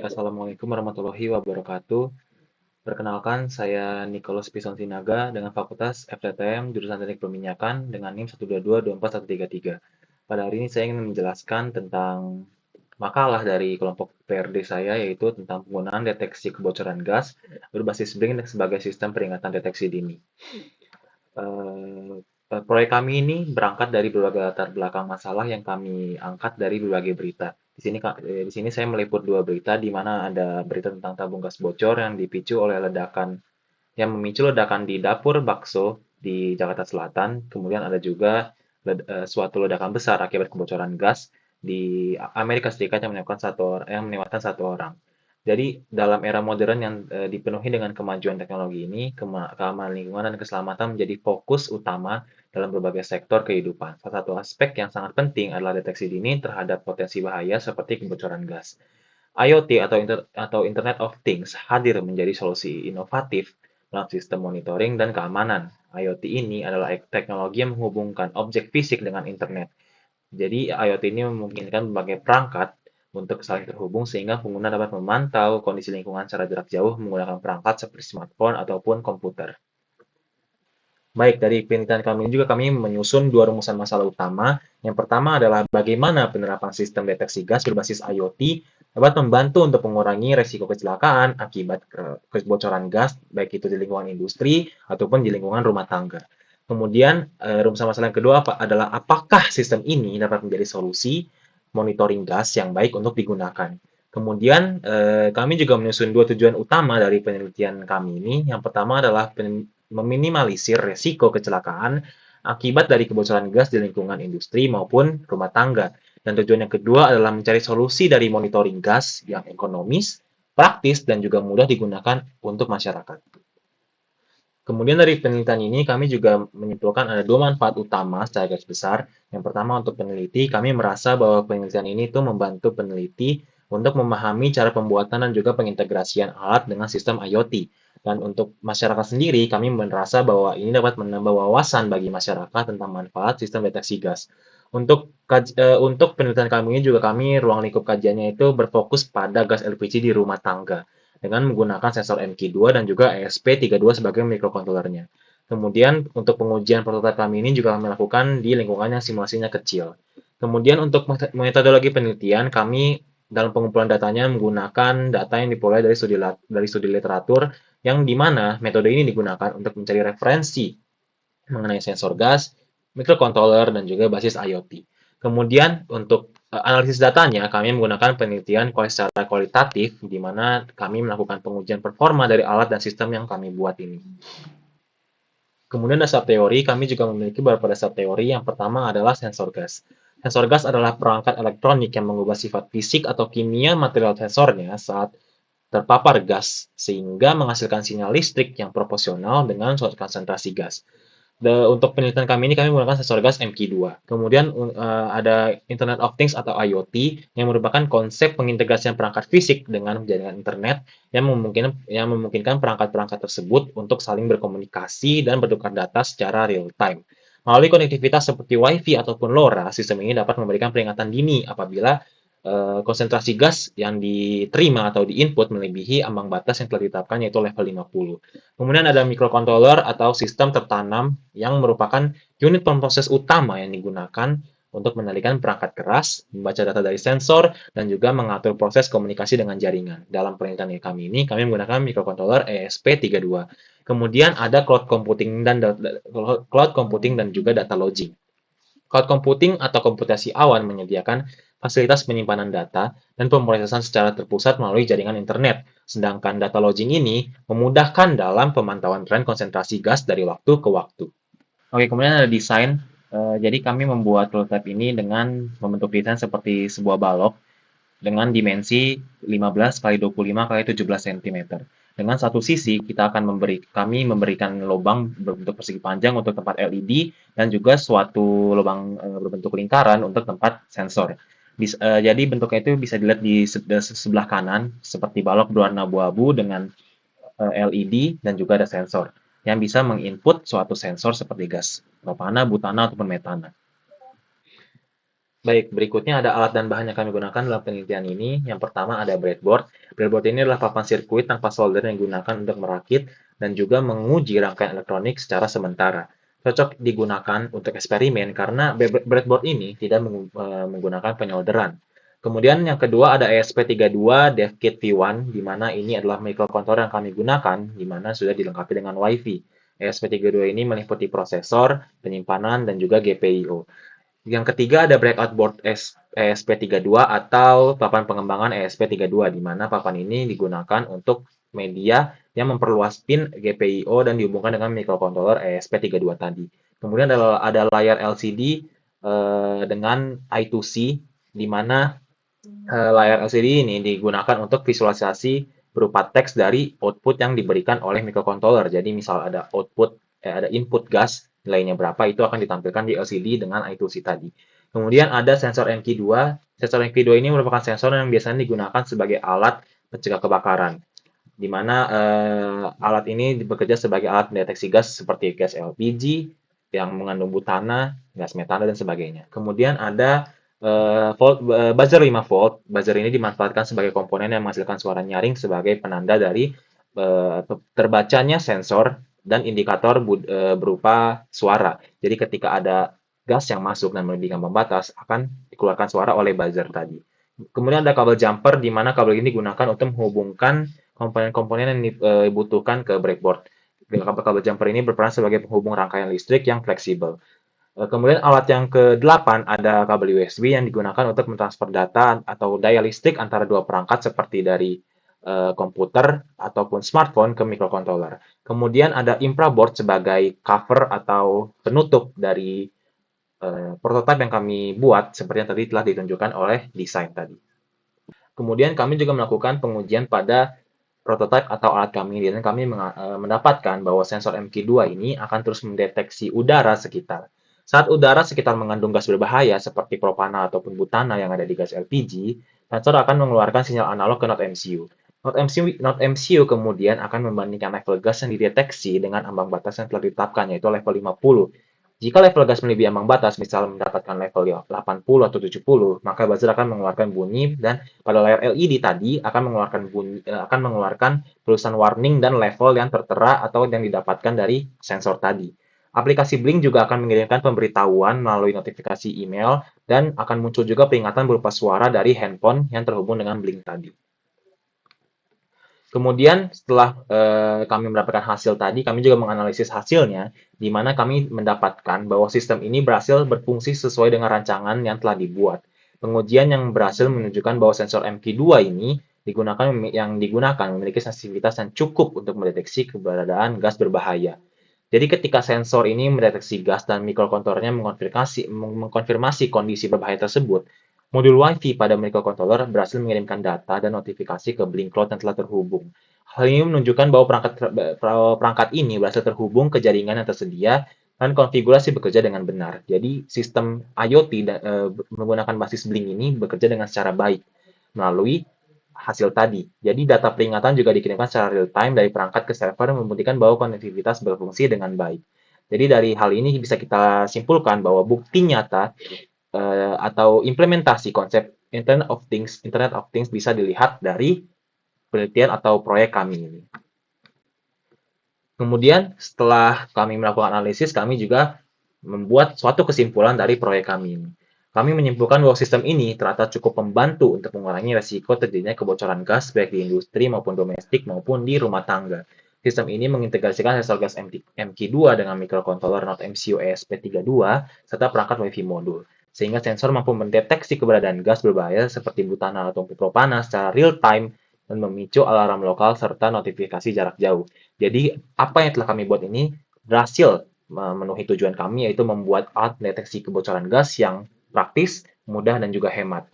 Assalamualaikum warahmatullahi wabarakatuh. Perkenalkan, saya Nicholas Pison Sinaga dengan Fakultas FTTM jurusan Teknik Perminyakan dengan NIM 1222413. Pada hari ini saya ingin menjelaskan tentang makalah dari kelompok PRD saya, yaitu tentang penggunaan deteksi kebocoran gas berbasis Blink sebagai sistem peringatan deteksi dini. Proyek kami ini berangkat dari berbagai latar belakang masalah yang kami angkat dari berbagai berita. Di sini saya meliput dua berita, di mana ada berita tentang tabung gas bocor yang dipicu oleh ledakan, yang memicu ledakan di dapur bakso di Jakarta Selatan. Kemudian ada juga suatu ledakan besar akibat kebocoran gas di Amerika Serikat yang menewaskan satu orang. Jadi dalam era modern yang dipenuhi dengan kemajuan teknologi ini, keamanan lingkungan dan keselamatan menjadi fokus utama dalam berbagai sektor kehidupan. Salah satu aspek yang sangat penting adalah deteksi dini terhadap potensi bahaya seperti kebocoran gas. IoT atau Internet of Things hadir menjadi solusi inovatif dalam sistem monitoring dan keamanan. IoT ini adalah teknologi yang menghubungkan objek fisik dengan internet. Jadi IoT ini memungkinkan berbagai perangkat untuk saling terhubung sehingga pengguna dapat memantau kondisi lingkungan secara jarak jauh menggunakan perangkat seperti smartphone ataupun komputer. Baik, dari penelitian kami juga kami menyusun dua rumusan masalah utama. Yang pertama adalah bagaimana penerapan sistem deteksi gas berbasis IoT dapat membantu untuk mengurangi resiko kecelakaan akibat kebocoran gas, baik itu di lingkungan industri ataupun di lingkungan rumah tangga. Kemudian, rumusan masalah yang kedua adalah apakah sistem ini dapat menjadi solusi monitoring gas yang baik untuk digunakan. Kemudian, kami juga menyusun dua tujuan utama dari penelitian kami ini. Yang pertama adalah meminimalisir resiko kecelakaan akibat dari kebocoran gas di lingkungan industri maupun rumah tangga. Dan tujuan yang kedua adalah mencari solusi dari monitoring gas yang ekonomis, praktis, dan juga mudah digunakan untuk masyarakat. Kemudian dari penelitian ini kami juga menyimpulkan ada dua manfaat utama secara garis besar. Yang pertama untuk peneliti, kami merasa bahwa penelitian ini tuh membantu peneliti untuk memahami cara pembuatan dan juga pengintegrasian alat dengan sistem IoT. Dan untuk masyarakat sendiri, kami merasa bahwa ini dapat menambah wawasan bagi masyarakat tentang manfaat sistem deteksi gas. Untuk penelitian kami ini juga kami ruang lingkup kajiannya itu berfokus pada gas LPG di rumah tangga dengan menggunakan sensor MQ2 dan juga ESP32 sebagai microcontrollernya. Kemudian untuk pengujian prototipe kami ini juga kami lakukan di lingkungan yang simulasinya kecil. Kemudian untuk metodologi penelitian, kami dalam pengumpulan datanya menggunakan data yang diperoleh dari studi literatur yang di mana metode ini digunakan untuk mencari referensi mengenai sensor gas, microcontroller, dan juga basis IoT. Kemudian untuk analisis datanya, kami menggunakan penelitian secara kualitatif, di mana kami melakukan pengujian performa dari alat dan sistem yang kami buat ini. Kemudian dasar teori, kami juga memiliki beberapa dasar teori. Yang pertama adalah sensor gas. Sensor gas adalah perangkat elektronik yang mengubah sifat fisik atau kimia material sensornya saat terpapar gas, sehingga menghasilkan sinyal listrik yang proporsional dengan suatu konsentrasi gas. Untuk penelitian kami ini kami menggunakan sensor gas MQ2. Kemudian ada Internet of Things atau IoT yang merupakan konsep pengintegrasian perangkat fisik dengan jaringan internet yang memungkinkan perangkat-perangkat tersebut untuk saling berkomunikasi dan bertukar data secara real time. Melalui konektivitas seperti Wi-Fi ataupun LoRa, sistem ini dapat memberikan peringatan dini apabila konsentrasi gas yang diterima atau di-input melebihi ambang batas yang telah ditetapkan yaitu level 50. Kemudian ada microcontroller atau sistem tertanam yang merupakan unit pemroses utama yang digunakan untuk mengendalikan perangkat keras, membaca data dari sensor, dan juga mengatur proses komunikasi dengan jaringan. Dalam penelitian kami ini, kami menggunakan microcontroller ESP32. Kemudian ada cloud computing dan juga data lodging. Cloud computing atau komputasi awan menyediakan fasilitas penyimpanan data dan pemrosesan secara terpusat melalui jaringan internet, sedangkan data lodging ini memudahkan dalam pemantauan tren konsentrasi gas dari waktu ke waktu. Oke, kemudian ada desain. Jadi kami membuat prototipe ini dengan membentuk desain seperti sebuah balok dengan dimensi 15 kali 25 kali 17 cm. Dengan satu sisi kami memberikan lubang berbentuk persegi panjang untuk tempat LED dan juga suatu lubang berbentuk lingkaran untuk tempat sensor. Jadi bentuknya itu bisa dilihat di sebelah kanan seperti balok berwarna abu-abu dengan LED dan juga ada sensor yang bisa menginput suatu sensor seperti gas propana, butana ataupun metana. Baik, berikutnya ada alat dan bahan yang kami gunakan dalam penelitian ini. Yang pertama ada breadboard. Breadboard ini adalah papan sirkuit tanpa solder yang digunakan untuk merakit dan juga menguji rangkaian elektronik secara sementara. Cocok digunakan untuk eksperimen karena breadboard ini tidak menggunakan penyolderan. Kemudian yang kedua ada ESP32 DevKit V1, di mana ini adalah microcontroller yang kami gunakan, di mana sudah dilengkapi dengan WiFi. ESP32 ini meliputi prosesor, penyimpanan, dan juga GPIO. Yang ketiga ada breakout board ESP32 atau papan pengembangan ESP32, di mana papan ini digunakan untuk media yang memperluas pin GPIO dan dihubungkan dengan microcontroller ESP32 tadi. Kemudian ada layar LCD dengan I2C, di mana layar LCD ini digunakan untuk visualisasi berupa teks dari output yang diberikan oleh microcontroller. Jadi misal ada input gas, nilainya berapa, itu akan ditampilkan di LCD dengan I2C tadi. Kemudian ada sensor NQ2. Sensor NQ2 ini merupakan sensor yang biasanya digunakan sebagai alat pencegah kebakaran, di mana alat ini bekerja sebagai alat mendeteksi gas seperti gas LPG yang mengandung butana, gas metana, dan sebagainya. Kemudian ada buzzer 5 volt. Buzzer ini dimanfaatkan sebagai komponen yang menghasilkan suara nyaring sebagai penanda dari terbacanya sensor dan indikator berupa suara. Jadi ketika ada gas yang masuk dan melebihi ambang batas, akan dikeluarkan suara oleh buzzer tadi. Kemudian ada kabel jumper, di mana kabel ini digunakan untuk menghubungkan komponen-komponen yang dibutuhkan ke breadboard. Kabel jumper ini berperan sebagai penghubung rangkaian listrik yang fleksibel. Kemudian alat yang ke-8 ada kabel USB yang digunakan untuk mentransfer data atau daya listrik antara dua perangkat seperti dari komputer ataupun smartphone ke microcontroller. Kemudian ada infraboard sebagai cover atau penutup dari prototipe yang kami buat seperti yang tadi telah ditunjukkan oleh desain tadi. Kemudian kami juga melakukan pengujian pada prototipe atau alat kami, dan kami mendapatkan bahwa sensor MQ2 ini akan terus mendeteksi udara sekitar. Saat udara sekitar mengandung gas berbahaya seperti propana ataupun butana yang ada di gas LPG, sensor akan mengeluarkan sinyal analog ke node MCU. Node MCU kemudian akan membandingkan level gas yang dideteksi dengan ambang batas yang telah ditetapkan, yaitu level 50. Jika level gas melebihi ambang batas, misal mendapatkan level 80 atau 70, maka buzzer akan mengeluarkan bunyi dan pada layar LED tadi akan mengeluarkan tulisan warning dan level yang tertera atau yang didapatkan dari sensor tadi. Aplikasi Blink juga akan mengirimkan pemberitahuan melalui notifikasi email dan akan muncul juga peringatan berupa suara dari handphone yang terhubung dengan Blink tadi. Kemudian setelah kami mendapatkan hasil tadi, kami juga menganalisis hasilnya, di mana kami mendapatkan bahwa sistem ini berhasil berfungsi sesuai dengan rancangan yang telah dibuat. Pengujian yang berhasil menunjukkan bahwa sensor MQ2 ini digunakan memiliki sensitivitas yang cukup untuk mendeteksi keberadaan gas berbahaya. Jadi ketika sensor ini mendeteksi gas dan mikrokontrollernya mengkonfirmasi kondisi berbahaya tersebut, modul Wi-Fi pada microcontroller berhasil mengirimkan data dan notifikasi ke Blink Cloud yang telah terhubung. Hal ini menunjukkan bahwa perangkat ini berhasil terhubung ke jaringan yang tersedia dan konfigurasi bekerja dengan benar. Jadi sistem IoT menggunakan basis Blink ini bekerja dengan secara baik melalui hasil tadi. Jadi data peringatan juga dikirimkan secara real time dari perangkat ke server, membuktikan bahwa konektivitas berfungsi dengan baik. Jadi dari hal ini bisa kita simpulkan bahwa bukti nyata atau implementasi konsep Internet of Things bisa dilihat dari penelitian atau proyek kami ini. Kemudian setelah kami melakukan analisis, kami juga membuat suatu kesimpulan dari proyek kami ini. Kami menyimpulkan bahwa sistem ini ternyata cukup membantu untuk mengurangi resiko terjadinya kebocoran gas baik di industri maupun domestik maupun di rumah tangga. Sistem ini mengintegrasikan sensor gas MQ2 dengan microcontroller Node MCU ESP32 serta perangkat Wi-Fi modul, sehingga sensor mampu mendeteksi keberadaan gas berbahaya seperti butana atau propana secara real time dan memicu alarm lokal serta notifikasi jarak jauh. Jadi, apa yang telah kami buat ini berhasil memenuhi tujuan kami, yaitu membuat alat deteksi kebocoran gas yang praktis, mudah, dan juga hemat.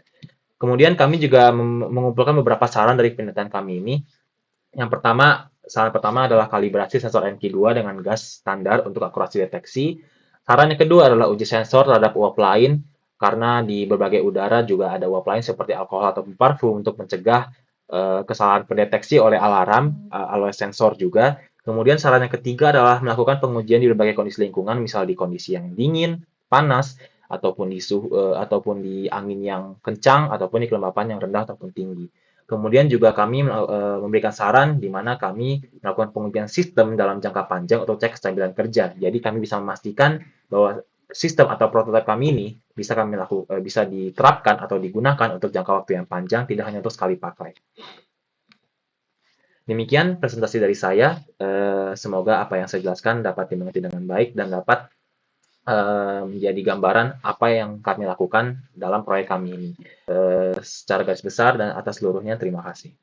Kemudian kami juga mengumpulkan beberapa saran dari penelitian kami ini. Saran pertama adalah kalibrasi sensor NQ2 dengan gas standar untuk akurasi deteksi. Saran yang kedua adalah uji sensor terhadap uap lain, karena di berbagai udara juga ada uap lain seperti alkohol atau parfum untuk mencegah kesalahan pendeteksi oleh oleh sensor juga. Kemudian saran yang ketiga adalah melakukan pengujian di berbagai kondisi lingkungan, misal di kondisi yang dingin, panas, ataupun di angin yang kencang, ataupun di kelembapan yang rendah ataupun tinggi. Kemudian juga kami memberikan saran di mana kami melakukan pengujian sistem dalam jangka panjang untuk cek kestabilan kerja. Jadi kami bisa memastikan bahwa sistem atau prototipe kami ini bisa diterapkan atau digunakan untuk jangka waktu yang panjang, tidak hanya untuk sekali pakai. Demikian presentasi dari saya. Semoga apa yang saya jelaskan dapat dimengerti dengan baik dan dapat menjadi gambaran apa yang kami lakukan dalam proyek kami ini. Secara garis besar dan atas seluruhnya, terima kasih.